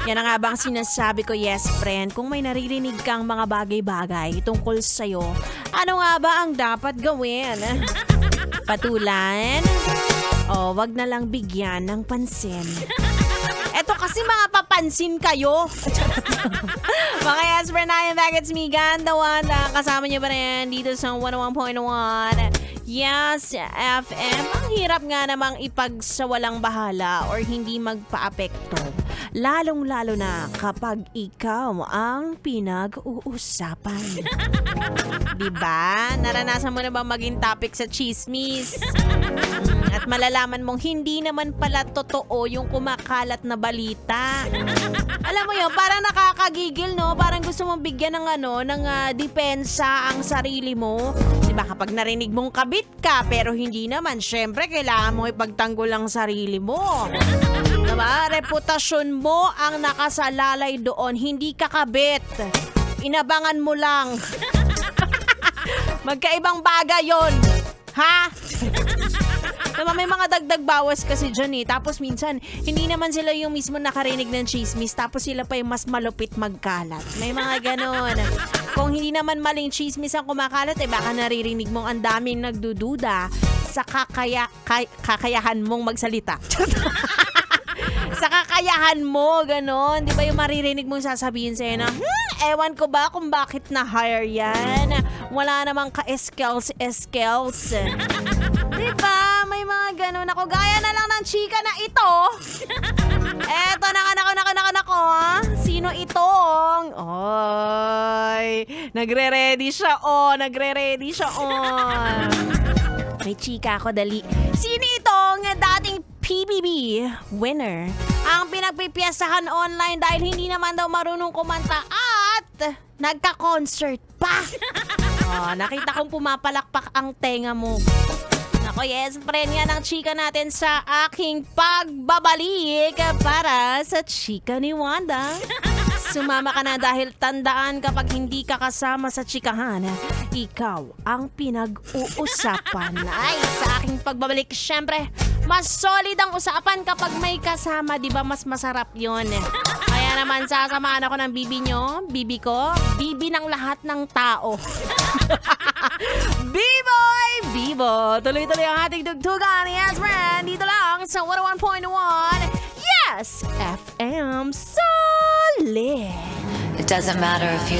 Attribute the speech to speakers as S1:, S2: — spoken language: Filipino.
S1: Yan na nga bang sinasabi ko, yes friend, kung may naririnig kang mga bagay-bagay tungkol sa'yo, ano nga ba ang dapat gawin? Patulan? O wag na lang bigyan ng pansin. Eto kasi mga papansin kayo. Mga yes friend na yung bagets me, Ganda Wanda. Kasama niyo pa rin dito sa 101.1 Yes FM. Ang hirap nga namang ipagsawalang bahala or hindi magpa-apekto. Lalong-lalo na kapag ikaw ang pinag-uusapan. Diba? Naranasan mo na ba maging topic sa chismis? At malalaman mong hindi naman pala totoo yung kumakalat na balita. Alam mo yun, parang nakakagigil, no? Parang gusto mong bigyan ng depensa ang sarili mo. Diba kapag narinig mong kabit ka, pero hindi naman, syempre kailangan mo ipagtanggol ang sarili mo. Diba? Reputasyon mo ang nakasalalay doon, hindi ka kabit. Inabangan mo lang. Magkaibang bagay yon, ha? Diba, may mga dagdag bawas kasi dyan eh. Tapos minsan, hindi naman sila yung mismo nakarinig ng chismis. Tapos sila pa yung mas malupit magkalat. May mga ganon. Kung hindi naman maling chismis ang kumakalat, baka naririnig mong ang daming nagdududa sa kakayahan mong magsalita. Sa kakayahan mo, ganon. Di ba yung maririnig mong sasabihin sa'yo na, ewan ko ba kung bakit na-hire yan? Wala namang ka-skills. Diba? May mga ganon ako. Gaya na lang ng chika na ito. Eto, nako. Sino itong? Oy, nagre-ready siya, May chika ako, dali. Sino itong dating PBB winner ang pinagpipiyasahan online dahil hindi naman daw marunong kumanta at nagka-concert pa? Nakita kong pumapalakpak ang tenga mo. Ako, yes, friend, yan ang chika natin sa aking pagbabalik para sa chika ni Wanda. Sumama ka na dahil tandaan kapag hindi ka kasama sa chikahan, ikaw ang pinag-uusapan. Ay, sa aking pagbabalik, syempre, mas solid ang usapan kapag may kasama, di ba? Mas masarap yon. Kaya naman, sasamahan ako ng bibi nyo, bibi ko, bibi ng lahat ng tao. B-boy, Bibo, tuloy-tuloy ang ating dugtugan. Yes, friend, dito lang sa 101.1 Yes FM Solid.
S2: It doesn't matter if you